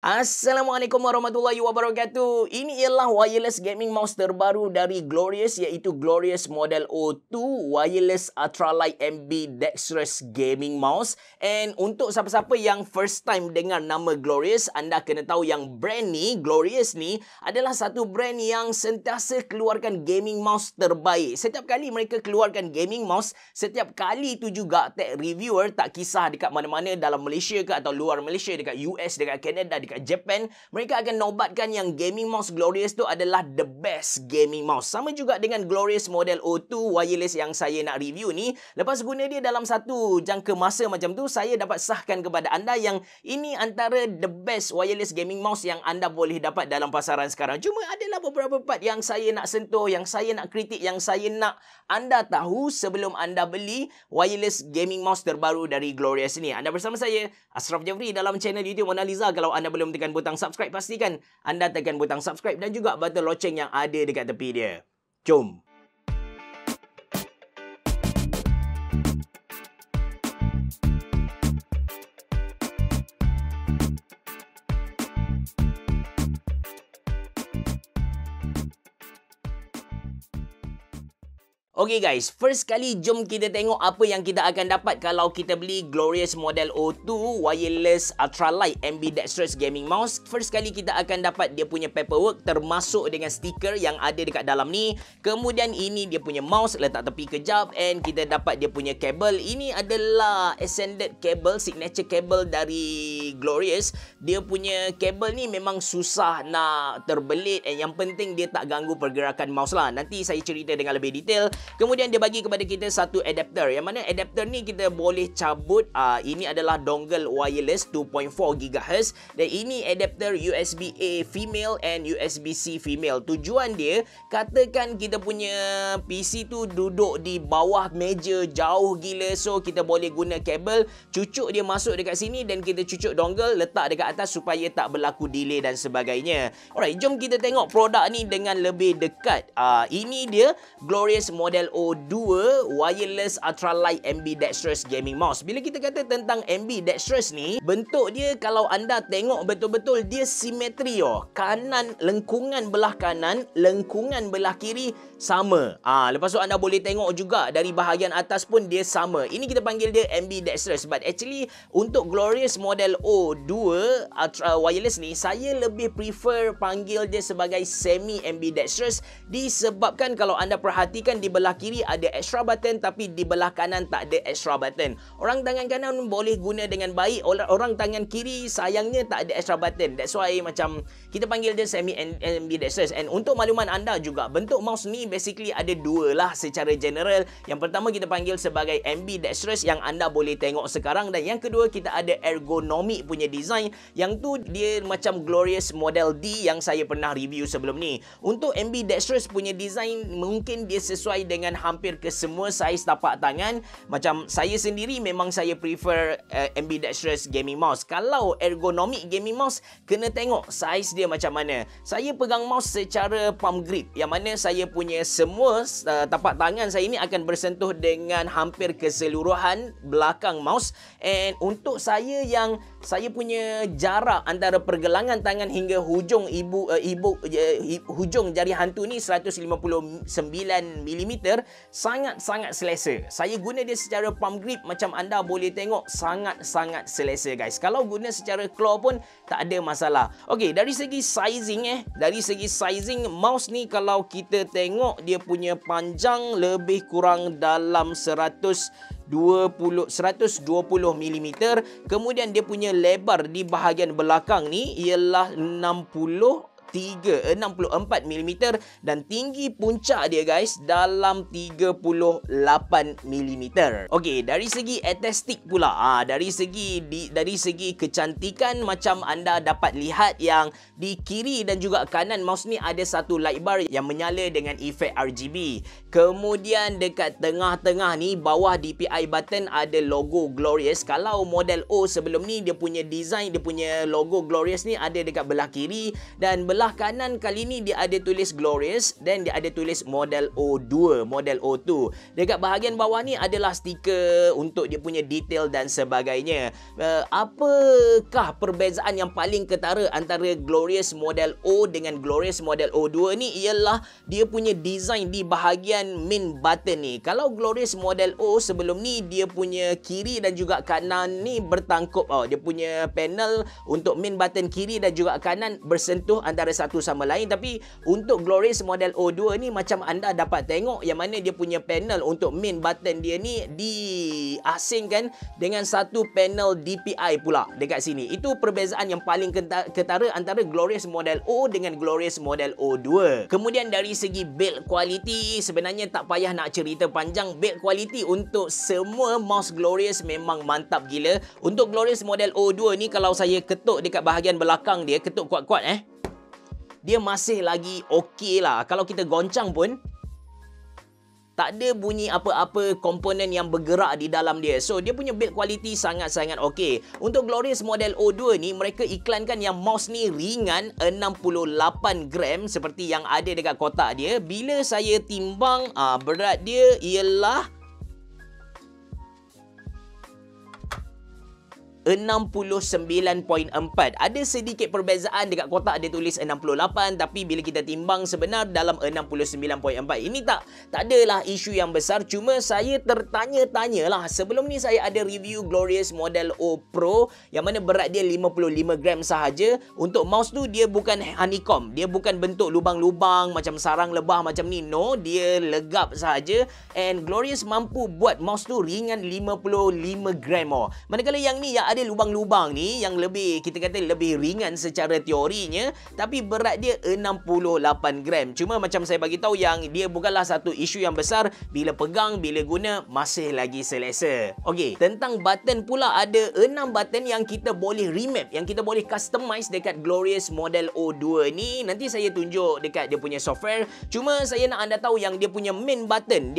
Assalamualaikum warahmatullahi wabarakatuh. Ini ialah wireless gaming mouse terbaru dari Glorious, iaitu Glorious Model O2 Wireless Ultralight Ambidextrous Gaming Mouse. And untuk siapa-siapa yang first time dengar nama Glorious, anda kena tahu yang brand ni, Glorious ni adalah satu brand yang sentiasa keluarkan gaming mouse terbaik. Setiap kali mereka keluarkan gaming mouse, setiap kali tu juga tech reviewer, tak kisah dekat mana-mana dalam Malaysia ke atau luar Malaysia, dekat US, dekat Canada, dekat Japan, mereka akan nobatkan yang gaming mouse Glorious tu adalah the best gaming mouse. Sama juga dengan Glorious Model O2 wireless yang saya nak review ni. Lepas guna dia dalam satu jangka masa macam tu, saya dapat sahkan kepada anda yang ini antara the best wireless gaming mouse yang anda boleh dapat dalam pasaran sekarang. Cuma adalah beberapa part yang saya nak sentuh, yang saya nak kritik, yang saya nak anda tahu sebelum anda beli wireless gaming mouse terbaru dari Glorious ni. Anda bersama saya, Ashraf Jafri, dalam channel YouTube Mona Lisa. Kalau anda belum tekan butang subscribe, pastikan anda tekan butang subscribe dan juga butang loceng yang ada dekat tepi dia. Jom! Okay guys, first kali jom kita tengok apa yang kita akan dapat kalau kita beli Glorious Model O2 Wireless Ultralight Ambidextrous Gaming Mouse. First kali kita akan dapat dia punya paperwork termasuk dengan stiker yang ada dekat dalam ni. Kemudian ini dia punya mouse, letak tepi kejap, and kita dapat dia punya kabel. Ini adalah extended cable, signature cable dari Glorious. Dia punya kabel ni memang susah nak terbelit, and yang penting dia tak ganggu pergerakan mouse lah. Nanti saya cerita dengan lebih detail. Kemudian dia bagi kepada kita satu adapter, yang mana adapter ni kita boleh cabut. Ini adalah dongle wireless 2.4 GHz dan ini adapter USB-A female and USB-C female. Tujuan dia, katakan kita punya PC tu duduk di bawah meja jauh gila, so kita boleh guna kabel, cucuk dia masuk dekat sini dan kita cucuk dongle, letak dekat atas supaya tak berlaku delay dan sebagainya. Alright, jom kita tengok produk ni dengan lebih dekat. Ini dia Glorious Model O2 Wireless Ultralight Ambidextrous Gaming Mouse. Bila kita kata tentang ambidextrous ni, bentuk dia kalau anda tengok betul-betul dia simetri. Kanan, lengkungan belah kanan, lengkungan belah kiri sama. Lepas tu anda boleh tengok juga dari bahagian atas pun dia sama. Ini kita panggil dia ambidextrous. But actually untuk Glorious Model O2 Wireless ni, saya lebih prefer panggil dia sebagai semi ambidextrous, disebabkan kalau anda perhatikan di belah kiri ada extra button, tapi di belah kanan tak ada extra button. Orang tangan kanan boleh guna dengan baik, orang tangan kiri sayangnya tak ada extra button. That's why macam kita panggil dia semi ambidextrous. And untuk makluman anda juga, bentuk mouse ni basically ada dua lah secara general. Yang pertama kita panggil sebagai ambidextrous yang anda boleh tengok sekarang, dan yang kedua kita ada ergonomic punya design. Yang tu dia macam Glorious Model D yang saya pernah review sebelum ni. Untuk ambidextrous punya design mungkin dia sesuai dengan hampir ke semua saiz tapak tangan. Macam saya sendiri memang saya prefer ambidextrous gaming mouse. Kalau ergonomic gaming mouse, kena tengok saiz dia macam mana. Saya pegang mouse secara palm grip, yang mana saya punya semua tapak tangan saya ini akan bersentuh dengan hampir keseluruhan belakang mouse. And untuk saya yang saya punya jarak antara pergelangan tangan hingga hujung hujung jari hantu ni 159 mm, sangat-sangat selesa. Saya guna dia secara palm grip, macam anda boleh tengok sangat-sangat selesa guys. Kalau guna secara claw pun tak ada masalah. Okey, dari segi sizing mouse ni, kalau kita tengok dia punya panjang lebih kurang dalam 120 mm. Kemudian dia punya lebar di bahagian belakang ni ialah 64 mm dan tinggi puncak dia guys dalam 38 mm. Okey, dari segi estetik pula, dari segi kecantikan, macam anda dapat lihat yang di kiri dan juga kanan mouse ni ada satu light bar yang menyala dengan efek RGB. Kemudian dekat tengah-tengah ni, bawah DPI button ada logo Glorious. Kalau model O sebelum ni, dia punya design, dia punya logo Glorious ni ada dekat belah kiri, dan belah belah kanan kali ni dia ada tulis Glorious dan dia ada tulis model O2, model O2. Dekat bahagian bawah ni adalah stiker untuk dia punya detail dan sebagainya. Apakah perbezaan yang paling ketara antara Glorious model O dengan Glorious model O2 ni? Ialah dia punya design di bahagian main button ni. Kalau Glorious model O sebelum ni dia punya kiri dan juga kanan ni bertangkup. Dia punya panel untuk main button kiri dan juga kanan bersentuh antara satu sama lain. Tapi untuk Glorious model O2 ni macam anda dapat tengok yang mana dia punya panel untuk main button dia ni diasingkan dengan satu panel DPI pula dekat sini. Itu perbezaan yang paling ketara antara Glorious model O dengan Glorious model O2. Kemudian dari segi build quality, sebenarnya tak payah nak cerita panjang. Build quality untuk semua mouse Glorious memang mantap gila. Untuk Glorious model O2 ni kalau saya ketuk dekat bahagian belakang dia, ketuk kuat-kuat dia masih lagi okey lah. Kalau kita goncang pun tak ada bunyi apa-apa komponen yang bergerak di dalam dia. So, dia punya build quality sangat-sangat okey. Untuk Glorious model O2 ni, mereka iklankan yang mouse ni ringan 68 gram seperti yang ada dekat kotak dia. Bila saya timbang, berat dia ialah 69.4. Ada sedikit perbezaan dekat kotak dia tulis 68 tapi bila kita timbang sebenar dalam 69.4. Ini tak adalah isu yang besar, cuma saya tertanya-tanya lah. Sebelum ni saya ada review Glorious model O Pro yang mana berat dia 55 gram sahaja. Untuk mouse tu dia bukan honeycomb, dia bukan bentuk lubang-lubang macam sarang lebah macam ni. No, dia legap sahaja. And Glorious mampu buat mouse tu ringan 55 gram. Manakala yang ni yang ada lubang-lubang ni yang lebih, kita kata lebih ringan secara teorinya, tapi berat dia 68 gram. Cuma macam saya bagi tahu yang dia bukanlah satu isu yang besar. Bila pegang, bila guna masih lagi selesa. Okey, tentang button pula, ada 6 button yang kita boleh remap, yang kita boleh customize dekat Glorious model O2 ni. Nanti saya tunjuk dekat dia punya software. Cuma saya nak anda tahu yang dia punya main button,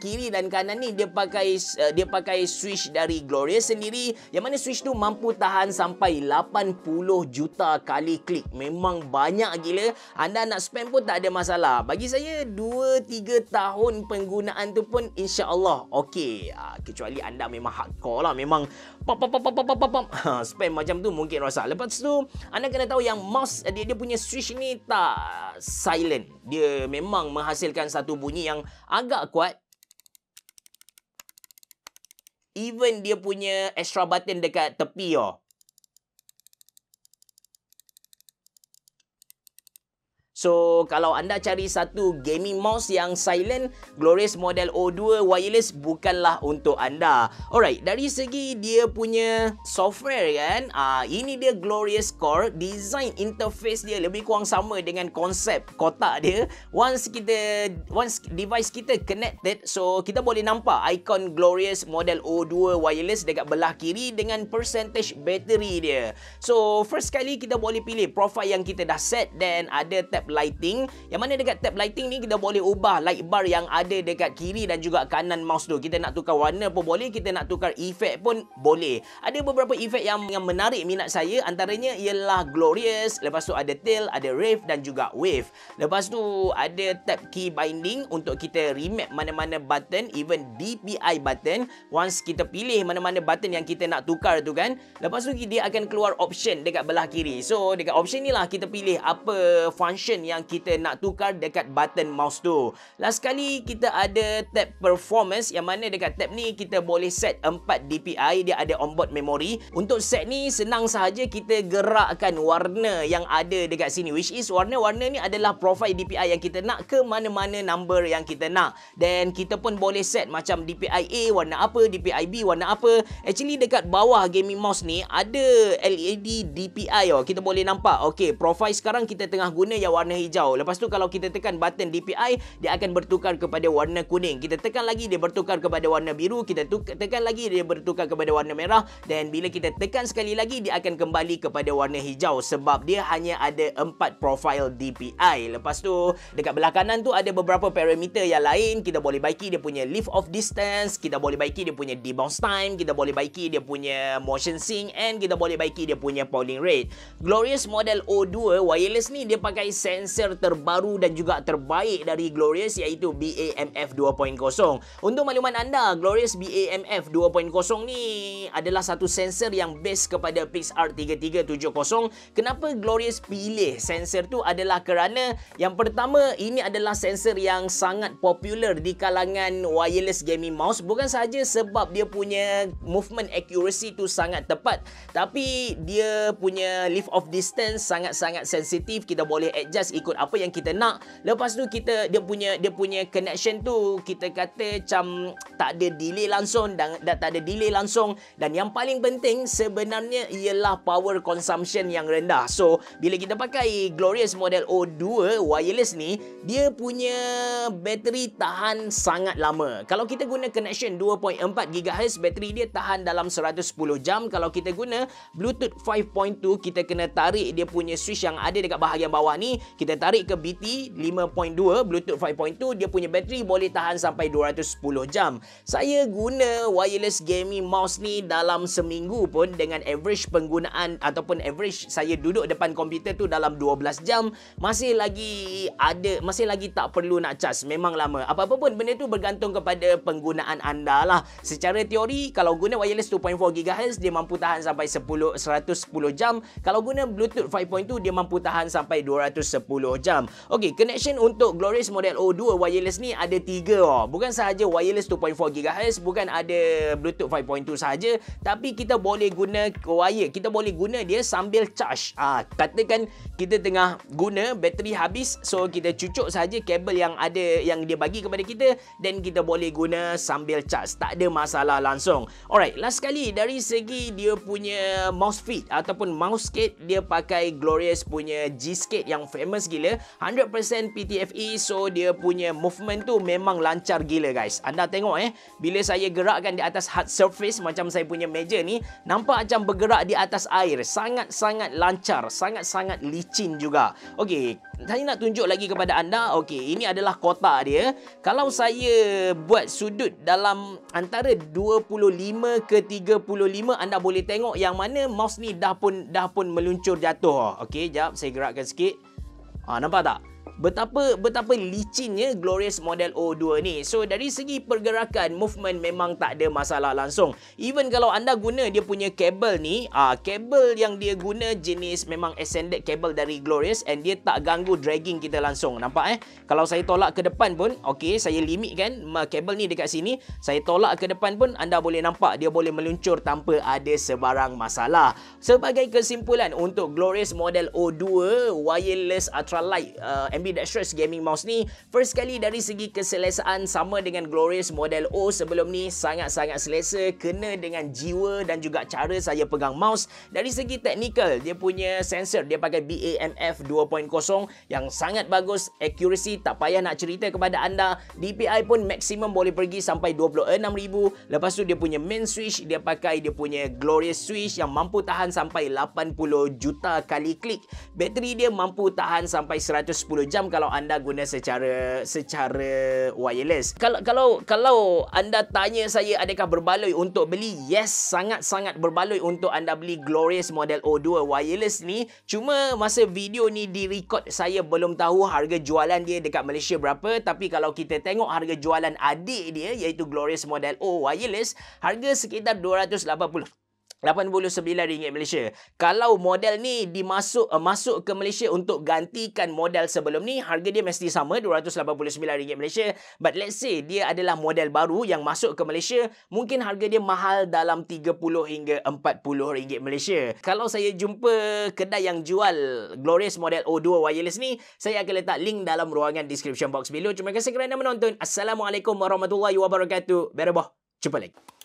kiri dan kanan ni dia pakai switch dari Glorious sendiri, yang mana switch tu mampu tahan sampai 80 juta kali klik. Memang banyak gila. Anda nak spam pun tak ada masalah. Bagi saya 2-3 tahun penggunaan tu pun insya-Allah okey. Kecuali anda memang hardcore lah, memang spam macam tu mungkin rosak. Lepas tu anda kena tahu yang mouse dia punya switch ni tak silent. Dia memang menghasilkan satu bunyi yang agak kuat. Even dia punya extra button dekat tepi So, kalau anda cari satu gaming mouse yang silent, Glorious model O2 wireless bukanlah untuk anda. Alright, dari segi dia punya software kan, ini dia Glorious Core. Design interface dia lebih kurang sama dengan konsep kotak dia. Once device kita connected, so kita boleh nampak ikon Glorious model O2 wireless dekat belah kiri dengan percentage battery dia. So, first kali kita boleh pilih profile yang kita dah set, dan ada tab lighting, yang mana dekat tab lighting ni kita boleh ubah light bar yang ada dekat kiri dan juga kanan mouse tu. Kita nak tukar warna pun boleh, kita nak tukar efek pun boleh. Ada beberapa efek yang menarik minat saya, antaranya ialah Glorious, lepas tu ada tail, ada rave dan juga wave. Lepas tu ada tab key binding untuk kita remap mana-mana button, even DPI button. Once kita pilih mana-mana button yang kita nak tukar tu kan, lepas tu dia akan keluar option dekat belah kiri. So dekat option ni lah kita pilih apa function yang kita nak tukar dekat button mouse tu. Last kali kita ada tab performance, yang mana dekat tab ni kita boleh set 4 DPI. Dia ada onboard memory. Untuk set ni senang sahaja, kita gerakkan warna yang ada dekat sini, which is warna-warna ni adalah profile DPI yang kita nak ke mana-mana number yang kita nak. Dan kita pun boleh set macam DPI A warna apa, DPI B warna apa. Actually dekat bawah gaming mouse ni ada LED DPI kita boleh nampak. Okay, profile sekarang kita tengah guna yang warna warna hijau. Lepas tu kalau kita tekan button DPI, dia akan bertukar kepada warna kuning. Kita tekan lagi, dia bertukar kepada warna biru. Kita tekan lagi, dia bertukar kepada warna merah. Dan bila kita tekan sekali lagi, dia akan kembali kepada warna hijau sebab dia hanya ada 4 profile DPI. Lepas tu dekat belah kanan tu ada beberapa parameter yang lain. Kita boleh baiki dia punya lift off distance, kita boleh baiki dia punya debounce time, kita boleh baiki dia punya motion sync, and kita boleh baiki dia punya polling rate. Glorious Model O2 wireless ni dia pakai sensor terbaru dan juga terbaik dari Glorious, iaitu BAMF 2.0. Untuk makluman anda, Glorious BAMF 2.0 ni adalah satu sensor yang base kepada Pixar 3370. Kenapa Glorious pilih sensor tu adalah kerana yang pertama, ini adalah sensor yang sangat popular di kalangan wireless gaming mouse. Bukan sahaja sebab dia punya movement accuracy tu sangat tepat, tapi dia punya lift off distance sangat-sangat sensitif. Kita boleh adjust ikut apa yang kita nak. Lepas tu dia punya connection tu kita kata macam tak ada delay langsung dan tak ada delay langsung. Dan yang paling penting sebenarnya ialah power consumption yang rendah. So bila kita pakai Glorious Model O2 wireless ni, dia punya bateri tahan sangat lama. Kalau kita guna connection 2.4 GHz, bateri dia tahan dalam 110 jam. Kalau kita guna Bluetooth 5.2, kita kena tarik dia punya switch yang ada dekat bahagian bawah ni. Kita tarik ke BT 5.2, Bluetooth 5.2, dia punya bateri boleh tahan sampai 210 jam. Saya guna wireless gaming mouse ni dalam seminggu pun dengan average penggunaan ataupun average saya duduk depan komputer tu dalam 12 jam, masih lagi tak perlu nak charge. Memang lama. Apa-apa pun benda tu bergantung kepada penggunaan anda lah. Secara teori, kalau guna wireless 2.4 GHz, dia mampu tahan sampai 110 jam. Kalau guna Bluetooth 5.2, dia mampu tahan sampai 210 jam. Okey, connection untuk Glorious Model O2 wireless ni ada 3. Bukan sahaja wireless 2.4 GHz, bukan ada Bluetooth 5.2 sahaja, tapi kita boleh guna wire. Kita boleh guna dia sambil charge. Katakan kita tengah guna, bateri habis, so kita cucuk sahaja kabel yang ada yang dia bagi kepada kita, dan kita boleh guna sambil charge. Tak ada masalah langsung. Alright, last sekali dari segi dia punya mouse fit ataupun mouse skate, dia pakai Glorious punya G-Skate yang famous gila, 100% PTFE. So dia punya movement tu memang lancar gila guys. Anda tengok bila saya gerakkan di atas hard surface macam saya punya meja ni, nampak macam bergerak di atas air. Sangat-sangat lancar, sangat-sangat licin juga. Okey, saya nak tunjuk lagi kepada anda. Okey, ini adalah kotak dia. Kalau saya buat sudut dalam antara 25 ke 35, anda boleh tengok yang mana mouse ni dah pun meluncur jatuh. Okey, jap saya gerakkan sikit. Nampak tak? Betapa licinnya Glorious Model O2 ni. So dari segi pergerakan, movement memang tak ada masalah langsung. Even kalau anda guna dia punya kabel ni, kabel yang dia guna jenis memang extended kabel dari Glorious, and dia tak ganggu dragging kita langsung. Nampak Kalau saya tolak ke depan pun, okey, saya limitkan kabel ni dekat sini, saya tolak ke depan pun anda boleh nampak dia boleh meluncur tanpa ada sebarang masalah. Sebagai kesimpulan untuk Glorious Model O2 wireless ultralight ambidextrous gaming mouse ni, first kali dari segi keselesaan sama dengan Glorious Model O sebelum ni, sangat-sangat selesa, kena dengan jiwa dan juga cara saya pegang mouse. Dari segi technical, dia punya sensor dia pakai BAMF 2.0 yang sangat bagus, accuracy tak payah nak cerita kepada anda. DPI pun maksimum boleh pergi sampai 26,000. Lepas tu dia punya main switch, dia pakai dia punya Glorious switch yang mampu tahan sampai 80 juta kali klik. Bateri dia mampu tahan sampai 110 jam kalau anda guna secara wireless. Kalau anda tanya saya adakah berbaloi untuk beli, yes, sangat-sangat berbaloi untuk anda beli Glorious Model O2 wireless ni. Cuma masa video ni direkod, saya belum tahu harga jualan dia dekat Malaysia berapa, tapi kalau kita tengok harga jualan adik dia iaitu Glorious Model O wireless, harga sekitar RM89 Malaysia. Kalau model ni masuk ke Malaysia untuk gantikan model sebelum ni, harga dia mesti sama RM289 Malaysia. But let's say dia adalah model baru yang masuk ke Malaysia, mungkin harga dia mahal dalam RM30 hingga RM40 Malaysia. Kalau saya jumpa kedai yang jual Glorious Model O2 wireless ni, saya akan letak link dalam ruangan description box below. Terima kasih kerana menonton. Assalamualaikum warahmatullahi wabarakatuh. Berabah. Jumpa lagi.